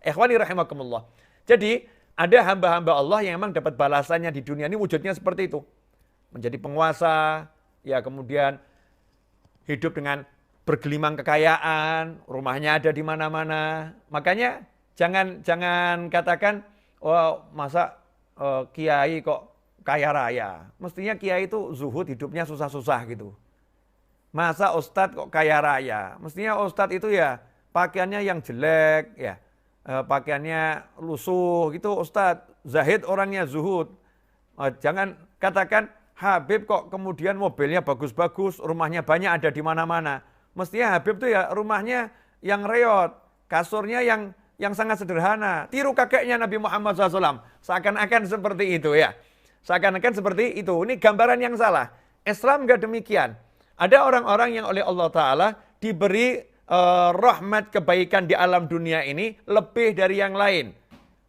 Ikhwani rahimakumullah. Jadi ada hamba-hamba Allah yang memang dapat balasannya di dunia ini wujudnya seperti itu. Menjadi penguasa, ya kemudian hidup dengan bergelimang kekayaan, rumahnya ada di mana-mana. Makanya jangan katakan, oh masa kiai kok kaya raya. Mestinya kiai itu zuhud, hidupnya susah-susah gitu. Masa ustadz kok kaya raya? Mestinya ustadz itu ya pakaiannya yang jelek, ya pakaiannya lusuh gitu ustadz. Zahid orangnya zuhud. Jangan katakan Habib kok kemudian mobilnya bagus-bagus, rumahnya banyak ada di mana-mana. Mestinya Habib tuh ya rumahnya yang reot, kasurnya yang sangat sederhana. Tiru kakeknya Nabi Muhammad SAW. Seakan-akan seperti itu ya. Seakan-akan seperti itu. Ini gambaran yang salah. Islam enggak demikian. Ada orang-orang yang oleh Allah Ta'ala diberi rahmat kebaikan di alam dunia ini lebih dari yang lain.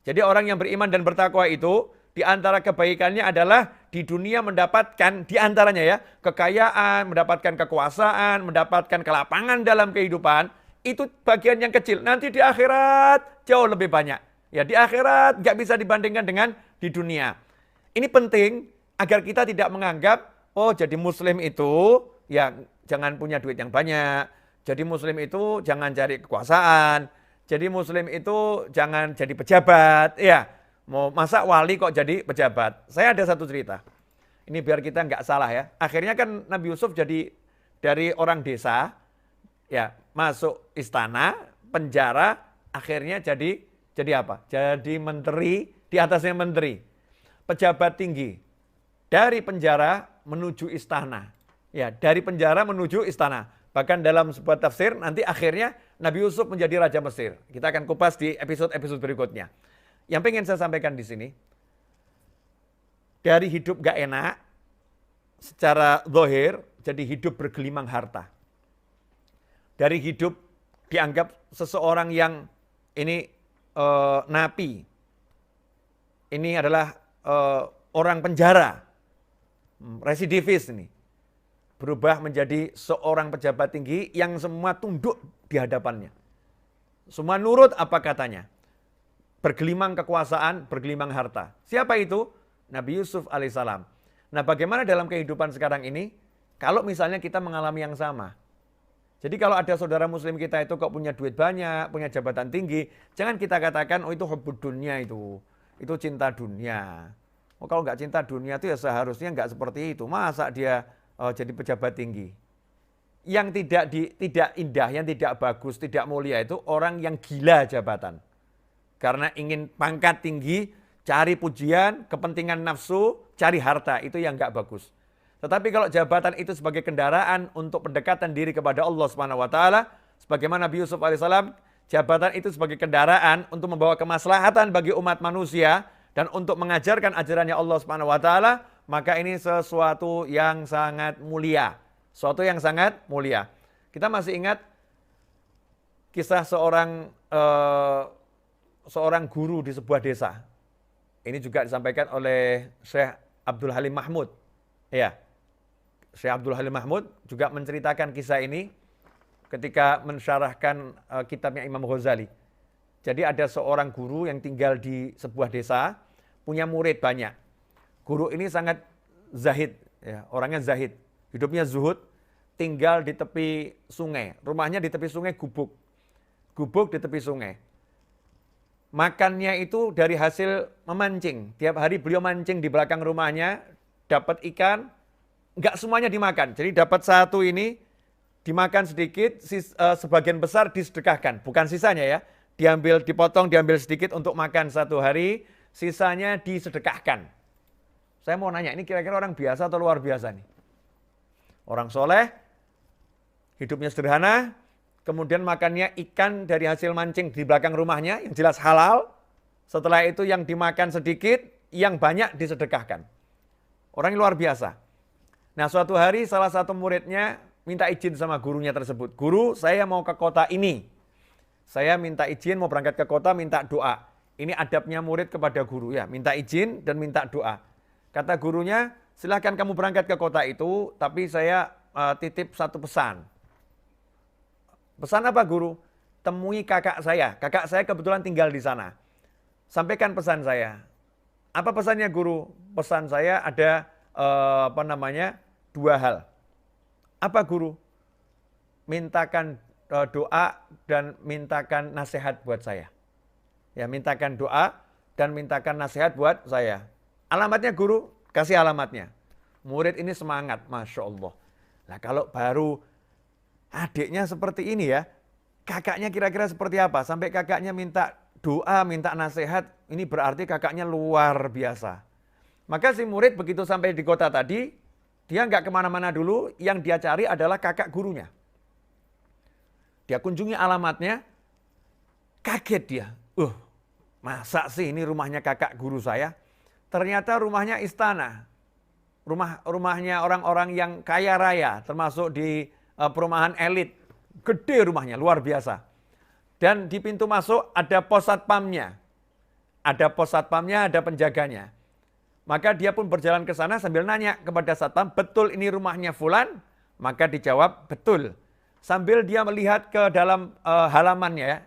Jadi orang yang beriman dan bertakwa itu, di antara kebaikannya adalah di dunia mendapatkan, di antaranya ya, kekayaan, mendapatkan kekuasaan, mendapatkan kelapangan dalam kehidupan. Itu bagian yang kecil. Nanti di akhirat jauh lebih banyak. Ya di akhirat nggak bisa dibandingkan dengan di dunia. Ini penting agar kita tidak menganggap, oh jadi muslim itu ya jangan punya duit yang banyak. Jadi muslim itu jangan cari kekuasaan. Jadi muslim itu jangan jadi pejabat. Ya, mau masa wali kok jadi pejabat. Saya ada satu cerita. Ini biar kita nggak salah ya. Akhirnya kan Nabi Yusuf jadi dari orang desa, ya masuk istana, penjara, akhirnya jadi apa? Jadi menteri, di atasnya menteri. Pejabat tinggi. Dari penjara menuju istana. Ya, dari penjara menuju istana. Bahkan dalam sebuah tafsir nanti akhirnya Nabi Yusuf menjadi Raja Mesir. Kita akan kupas di episode-episode berikutnya. Yang pengen saya sampaikan di sini, dari hidup gak enak, secara zahir jadi hidup bergelimang harta. Dari hidup dianggap seseorang yang ini napi, ini adalah orang penjara, residivis ini. Berubah menjadi seorang pejabat tinggi yang semua tunduk di hadapannya. Semua nurut apa katanya. Bergelimang kekuasaan, bergelimang harta. Siapa itu? Nabi Yusuf alaihissalam. Nah bagaimana dalam kehidupan sekarang ini? Kalau misalnya kita mengalami yang sama. Jadi kalau ada saudara muslim kita itu kok punya duit banyak, punya jabatan tinggi, jangan kita katakan, oh itu hubbud dunia itu cinta dunia. Oh kalau nggak cinta dunia itu ya seharusnya nggak seperti itu. Masa dia jadi pejabat tinggi? Yang tidak indah, yang tidak bagus, tidak mulia itu orang yang gila jabatan. Karena ingin pangkat tinggi, cari pujian, kepentingan nafsu, cari harta, itu yang nggak bagus. Tetapi kalau jabatan itu sebagai kendaraan untuk pendekatan diri kepada Allah Subhanahu wa taala, sebagaimana Nabi Yusuf alaihissalam, jabatan itu sebagai kendaraan untuk membawa kemaslahatan bagi umat manusia dan untuk mengajarkan ajarannya Allah Subhanahu wa taala, maka ini sesuatu yang sangat mulia. Sesuatu yang sangat mulia. Kita masih ingat kisah seorang guru di sebuah desa. Ini juga disampaikan oleh Syekh Abdul Halim Mahmud. Ya, Syekh Abdul Halim Mahmud juga menceritakan kisah ini ketika mensyarahkan kitabnya Imam Ghazali. Jadi ada seorang guru yang tinggal di sebuah desa, punya murid banyak. Guru ini sangat zahid, ya, orangnya zahid, hidupnya zuhud, tinggal di tepi sungai. Rumahnya di tepi sungai, gubuk di tepi sungai. Makannya itu dari hasil memancing. Tiap hari beliau mancing di belakang rumahnya, dapat ikan, nggak semuanya dimakan. Jadi dapat satu ini, dimakan sedikit, sebagian besar disedekahkan. Bukan sisanya ya, dipotong, diambil sedikit untuk makan satu hari, sisanya disedekahkan. Saya mau nanya, ini kira-kira orang biasa atau luar biasa nih? Orang soleh, hidupnya sederhana, kemudian makannya ikan dari hasil mancing di belakang rumahnya, yang jelas halal. Setelah itu yang dimakan sedikit, yang banyak disedekahkan. Orang yang luar biasa. Nah suatu hari salah satu muridnya minta izin sama gurunya tersebut. Guru, saya mau ke kota ini. Saya minta izin mau berangkat ke kota, minta doa. Ini adabnya murid kepada guru ya, minta izin dan minta doa. Kata gurunya, silahkan kamu berangkat ke kota itu, tapi saya titip satu pesan. Pesan apa guru? temui kakak saya. Kakak saya kebetulan tinggal di sana. Sampaikan pesan saya. Apa pesannya guru? Pesan saya ada dua hal. Apa guru? Mintakan doa dan mintakan nasihat buat saya. Ya, mintakan doa dan mintakan nasihat buat saya. Alamatnya guru, kasih alamatnya. Murid ini semangat, Masya Allah. Nah kalau baru adiknya seperti ini ya, kakaknya kira-kira seperti apa? Sampai kakaknya minta doa, minta nasihat, ini berarti kakaknya luar biasa. Maka si murid begitu sampai di kota tadi, dia nggak kemana-mana dulu, yang dia cari adalah kakak gurunya. Dia kunjungi alamatnya, kaget dia. Masa sih ini rumahnya kakak guru saya? Ternyata rumahnya istana. Rumahnya orang-orang yang kaya raya, termasuk di perumahan elit. Gede rumahnya, luar biasa. Dan di pintu masuk ada pos satpamnya. Ada pos satpamnya, ada penjaganya. Maka dia pun berjalan ke sana sambil nanya kepada satpam, betul ini rumahnya fulan? Maka dijawab, betul. Sambil dia melihat ke dalam halamannya, ya,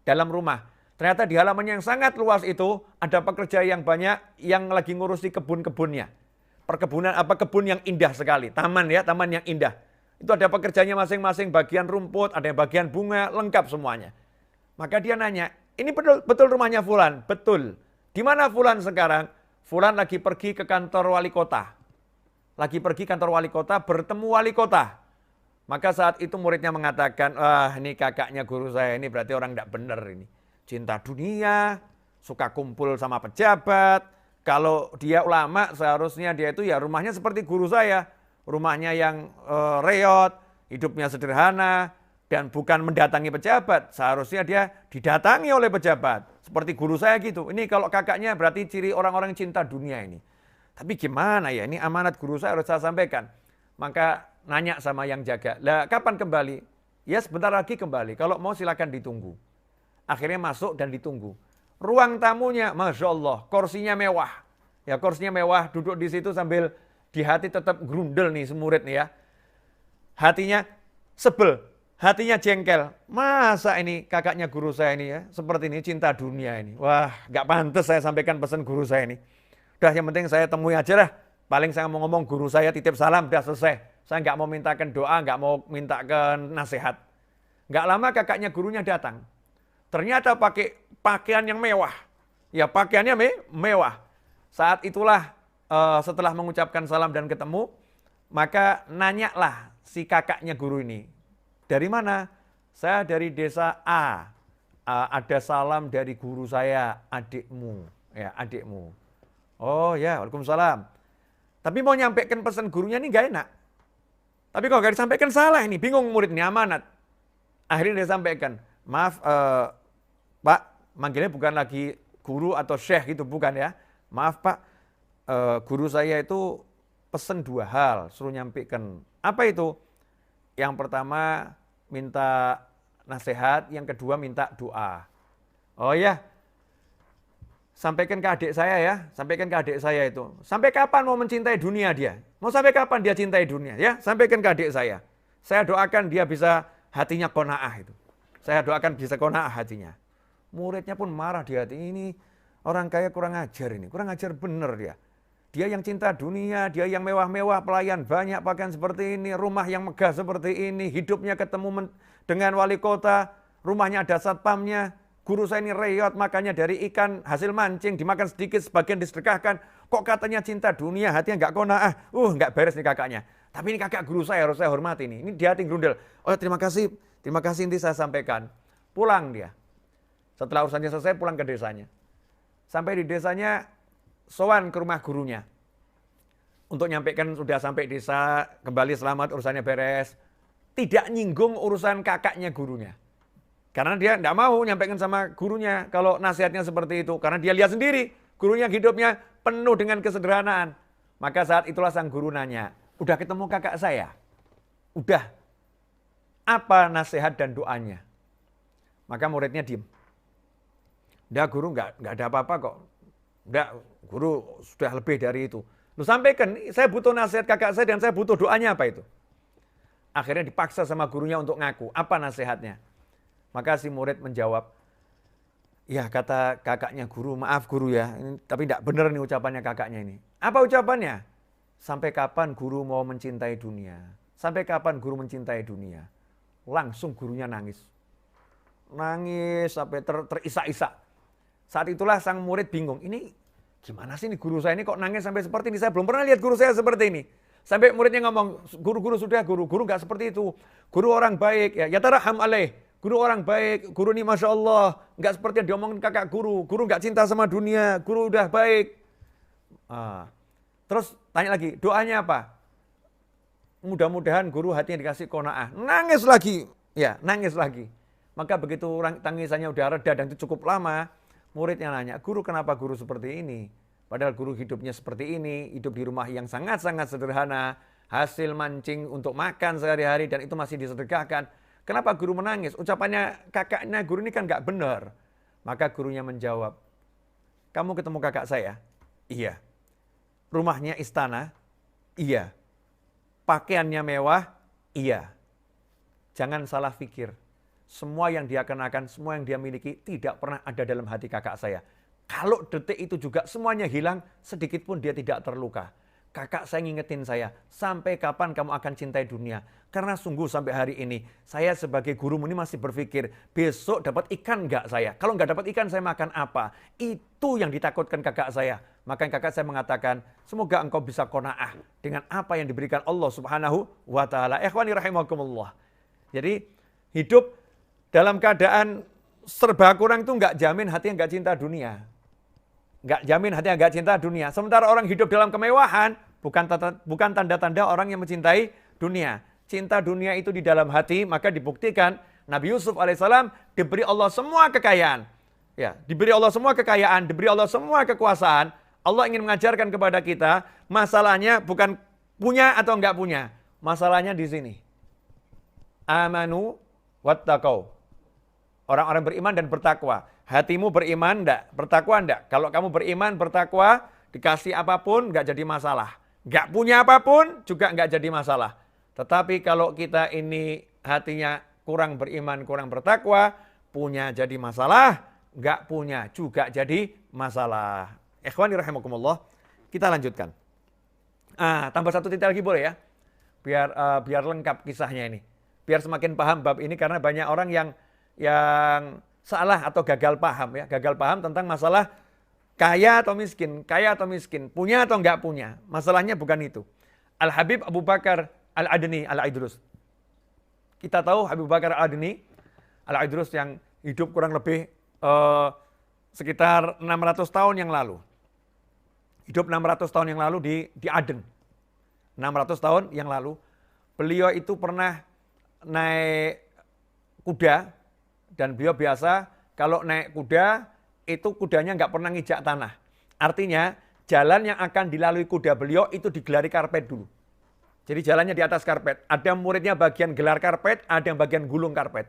dalam rumah. Ternyata di halaman yang sangat luas itu ada pekerja yang banyak yang lagi ngurusi kebun-kebunnya. Perkebunan kebun yang indah sekali, taman ya, taman yang indah. Itu ada pekerjanya masing-masing, bagian rumput, ada yang bagian bunga, lengkap semuanya. Maka dia nanya, ini betul rumahnya fulan? Betul. Di mana fulan sekarang? Fulan lagi pergi ke kantor wali kota. Lagi pergi kantor wali kota, bertemu wali kota. Maka saat itu muridnya mengatakan, ini kakaknya guru saya, ini berarti orang tidak benar ini. Cinta dunia, suka kumpul sama pejabat. Kalau dia ulama, seharusnya dia itu ya rumahnya seperti guru saya. Rumahnya yang reot, hidupnya sederhana, dan bukan mendatangi pejabat. Seharusnya dia didatangi oleh pejabat. Seperti guru saya gitu. Ini kalau kakaknya berarti ciri orang-orang cinta dunia ini. Tapi gimana ya, ini amanat guru saya harus saya sampaikan. Maka nanya sama yang jaga, lah kapan kembali? Ya sebentar lagi kembali, kalau mau silakan ditunggu. Akhirnya masuk dan ditunggu. Ruang tamunya, Masya Allah, kursinya mewah. Ya kursinya mewah, duduk di situ sambil di hati tetap grundel nih semurid nih ya. Hatinya sebel, hatinya jengkel. Masa ini kakaknya guru saya ini ya, seperti ini cinta dunia ini. Wah, gak pantas saya sampaikan pesan guru saya ini. Udah yang penting saya temui aja lah. Paling saya mau ngomong guru saya titip salam, udah selesai. Saya nggak mau mintakan doa, nggak mau mintakan nasihat. Nggak lama kakaknya gurunya datang. Ternyata pakai pakaian yang mewah. Ya pakaiannya mewah. Saat itulah setelah mengucapkan salam dan ketemu, maka nanyalah si kakaknya guru ini. Dari mana? Saya dari desa A. Ada salam dari guru saya, adikmu. Ya, adikmu. Oh ya, waalaikumsalam. Tapi mau nyampaikan pesan gurunya ini nggak enak. Tapi kalau nggak disampaikan salah ini, bingung murid ini amanat. Akhirnya dia sampaikan, maaf Pak, manggilnya bukan lagi guru atau syekh gitu, bukan ya. Maaf Pak, guru saya itu pesen dua hal, suruh nyampaikan. Apa itu? Yang pertama minta nasihat, yang kedua minta doa. Oh ya, sampaikan ke adik saya ya, sampaikan ke adik saya itu. Sampai kapan mau mencintai dunia dia? Mau sampai kapan dia cintai dunia? Ya, sampaikan ke adik saya. Saya doakan dia bisa hatinya qanaah itu. Saya doakan bisa qanaah hatinya. Muridnya pun marah di hati ini. Orang kaya kurang ajar ini, kurang ajar bener dia. Dia yang cinta dunia, dia yang mewah-mewah, pelayan banyak, pakaian seperti ini, rumah yang megah seperti ini, hidupnya ketemu dengan wali kota, rumahnya ada satpamnya. Guru saya ini reot, makannya dari ikan hasil mancing, dimakan sedikit, sebagian disedekahkan. Kok katanya cinta dunia, hatinya nggak qanaah. Nggak beres nih kakaknya. Tapi ini kakak guru saya, harus saya hormati nih. Ini di hati grundel. Oh terima kasih nanti saya sampaikan. Pulang dia. Setelah urusannya selesai, pulang ke desanya. Sampai di desanya, sowan ke rumah gurunya. Untuk nyampaikan sudah sampai desa, kembali selamat, urusannya beres. Tidak nyinggung urusan kakaknya gurunya. Karena dia tidak mau nyampaikan sama gurunya kalau nasihatnya seperti itu. Karena dia lihat sendiri, gurunya hidupnya penuh dengan kesederhanaan. Maka saat itulah sang guru nanya, udah ketemu kakak saya? Udah. Apa nasihat dan doanya? Maka muridnya diem. Udah guru nggak ada apa-apa kok. Udah guru sudah lebih dari itu. Lu sampaikan, saya butuh nasihat kakak saya dan saya butuh doanya apa itu? Akhirnya dipaksa sama gurunya untuk ngaku. Apa nasihatnya? Maka si murid menjawab, ya kata kakaknya guru, maaf guru ya, tapi tidak benar nih ucapannya kakaknya ini. Apa ucapannya? Sampai kapan guru mau mencintai dunia? Sampai kapan guru mencintai dunia? Langsung gurunya nangis. Nangis sampai terisak-isak. Saat itulah sang murid bingung, ini gimana sih ini guru saya ini kok nangis sampai seperti ini? Saya belum pernah lihat guru saya seperti ini. Sampai muridnya ngomong, guru sudah guru nggak seperti itu. Guru orang baik, ya taraham alaih. Guru orang baik, guru ini Masya Allah. Nggak seperti yang diomongin kakak guru. Guru nggak cinta sama dunia, guru udah baik. Terus tanya lagi, doanya apa? Mudah-mudahan guru hatinya dikasih qanaah. Nangis lagi, ya nangis lagi. Maka begitu tangisannya udah reda dan itu cukup lama, muridnya nanya, guru kenapa guru seperti ini? Padahal guru hidupnya seperti ini, hidup di rumah yang sangat-sangat sederhana, hasil mancing untuk makan sehari-hari dan itu masih disedekahkan. Kenapa guru menangis? Ucapannya kakaknya guru ini kan nggak benar. Maka gurunya menjawab, kamu ketemu kakak saya? Iya. Rumahnya istana? Iya. Pakaiannya mewah? Iya. Jangan salah pikir. Semua yang dia kenakan, semua yang dia miliki tidak pernah ada dalam hati kakak saya. Kalau detik itu juga semuanya hilang, sedikit pun dia tidak terluka. Kakak saya ngingetin saya, sampai kapan kamu akan cintai dunia? Karena sungguh sampai hari ini, saya sebagai gurumu ini masih berpikir, besok dapat ikan nggak saya? Kalau nggak dapat ikan, saya makan apa? Itu yang ditakutkan kakak saya. Maka kakak saya mengatakan, semoga engkau bisa qanaah dengan apa yang diberikan Allah Subhanahu wa Ta'ala. Ikhwani rahimakumullah. Jadi, hidup dalam keadaan serba kurang itu nggak jamin hatinya nggak cinta dunia. Nggak jamin hatinya nggak cinta dunia. Sementara orang hidup dalam kemewahan, bukan tanda-tanda orang yang mencintai dunia. Cinta dunia itu di dalam hati, maka dibuktikan Nabi Yusuf alaihissalam diberi Allah semua kekayaan. Ya, diberi Allah semua kekayaan, diberi Allah semua kekuasaan. Allah ingin mengajarkan kepada kita, masalahnya bukan punya atau enggak punya. Masalahnya di sini. Amanu wattaqau. Orang-orang beriman dan bertakwa. Hatimu beriman enggak? Bertakwa enggak? Kalau kamu beriman, bertakwa, dikasih apapun enggak jadi masalah. Enggak punya apapun juga enggak jadi masalah. Tetapi kalau kita ini hatinya kurang beriman, kurang bertakwa, punya jadi masalah, enggak punya juga jadi masalah. Ikhwani rahimakumullah, kita lanjutkan. Tambah satu titik lagi boleh ya? Biar lengkap kisahnya ini. Biar semakin paham bab ini karena banyak orang yang salah atau gagal paham ya. Gagal paham tentang masalah kaya atau miskin, punya atau enggak punya. Masalahnya bukan itu. Al-Habib Abu Bakar Al-Adni Al-Idrus. Kita tahu Habib Bakar Al-Adni Al-Idrus yang hidup kurang lebih sekitar 600 tahun yang lalu. Hidup 600 tahun yang lalu di Aden. 600 tahun yang lalu. Beliau itu pernah naik kuda. Dan beliau biasa kalau naik kuda, itu kudanya nggak pernah nginjak tanah. Artinya jalan yang akan dilalui kuda beliau itu digelari karpet dulu. Jadi jalannya di atas karpet. Ada muridnya bagian gelar karpet, ada yang bagian gulung karpet.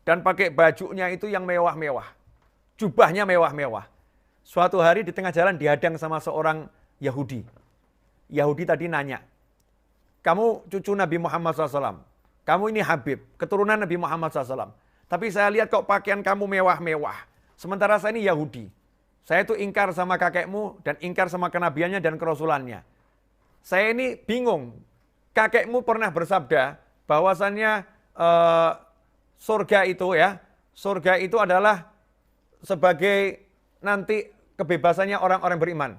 Dan pakai bajunya itu yang mewah-mewah. Jubahnya mewah-mewah. Suatu hari di tengah jalan dihadang sama seorang Yahudi. Yahudi tadi nanya, kamu cucu Nabi Muhammad SAW. Kamu ini Habib, keturunan Nabi Muhammad SAW. Tapi saya lihat kok pakaian kamu mewah-mewah. Sementara saya ini Yahudi. Saya itu ingkar sama kakekmu dan ingkar sama kenabiannya dan kerasulannya. Saya ini bingung. Kakekmu pernah bersabda bahwasannya surga itu adalah sebagai nanti kebebasannya orang-orang beriman.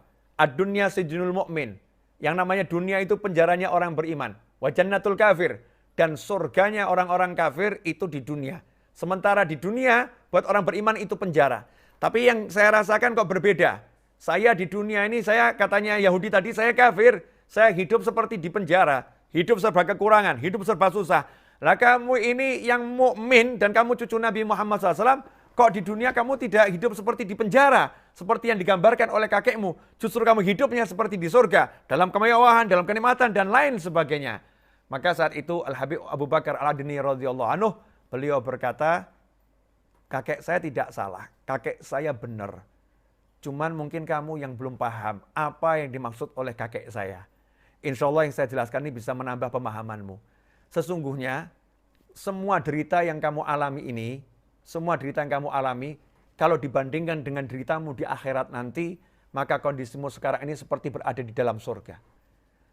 Ad-dunya sijnul mu'min. Yang namanya dunia itu penjaranya orang beriman. Wa jannatul kafir. Dan surganya orang-orang kafir itu di dunia. Sementara di dunia, buat orang beriman itu penjara. Tapi yang saya rasakan kok berbeda. Saya di dunia ini, saya katanya Yahudi tadi, saya kafir. Saya hidup seperti di penjara. Hidup serba kekurangan, hidup serba susah. Lah kamu ini yang mukmin dan kamu cucu Nabi Muhammad SAW, kok di dunia kamu tidak hidup seperti di penjara. Seperti yang digambarkan oleh kakekmu. Justru kamu hidupnya seperti di surga. Dalam kemewahan, dalam kenikmatan, dan lain sebagainya. Maka saat itu Al-Habib Abu Bakar Al-Adni radhiyallahu anhu, beliau berkata, kakek saya tidak salah, kakek saya benar. Cuman mungkin kamu yang belum paham apa yang dimaksud oleh kakek saya. Insya Allah yang saya jelaskan ini bisa menambah pemahamanmu. Sesungguhnya semua derita yang kamu alami ini semua derita yang kamu alami, kalau dibandingkan dengan deritamu di akhirat nanti, maka kondisimu sekarang ini seperti berada di dalam surga.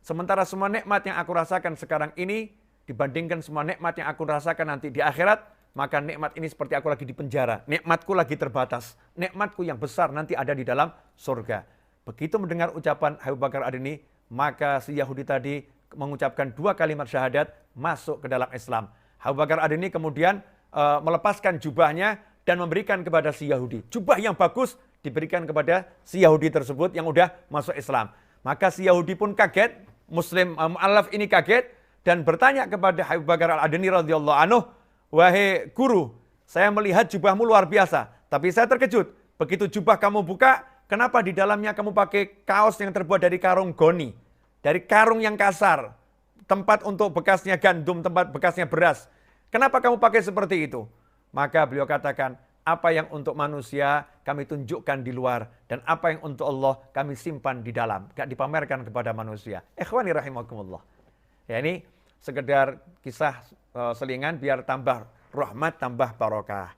Sementara semua nikmat yang aku rasakan sekarang ini, dibandingkan semua nikmat yang aku rasakan nanti di akhirat, maka nikmat ini seperti aku lagi di penjara. Nikmatku lagi terbatas. Nikmatku yang besar nanti ada di dalam surga. Begitu mendengar ucapan Abu Bakar Ad-Dini, maka si Yahudi tadi mengucapkan 2 kalimat syahadat, masuk ke dalam Islam. Abu Bakar Ad-Dini kemudian melepaskan jubahnya dan memberikan kepada si Yahudi. Jubah yang bagus diberikan kepada si Yahudi tersebut yang udah masuk Islam. Maka si Yahudi pun kaget, Muslim mu'allaf ini kaget, dan bertanya kepada Abu Bakar Ad-Dini radhiyallahu anhu, wahai guru, saya melihat jubahmu luar biasa, tapi saya terkejut. Begitu jubah kamu buka, kenapa di dalamnya kamu pakai kaos yang terbuat dari karung goni, dari karung yang kasar, tempat untuk bekasnya gandum, tempat bekasnya beras. Kenapa kamu pakai seperti itu? Maka beliau katakan, apa yang untuk manusia kami tunjukkan di luar, dan apa yang untuk Allah kami simpan di dalam. Gak dipamerkan kepada manusia. Ikhwani rahimakumullah. Ya, ini sekedar kisah selingan biar tambah rahmat, tambah barokah.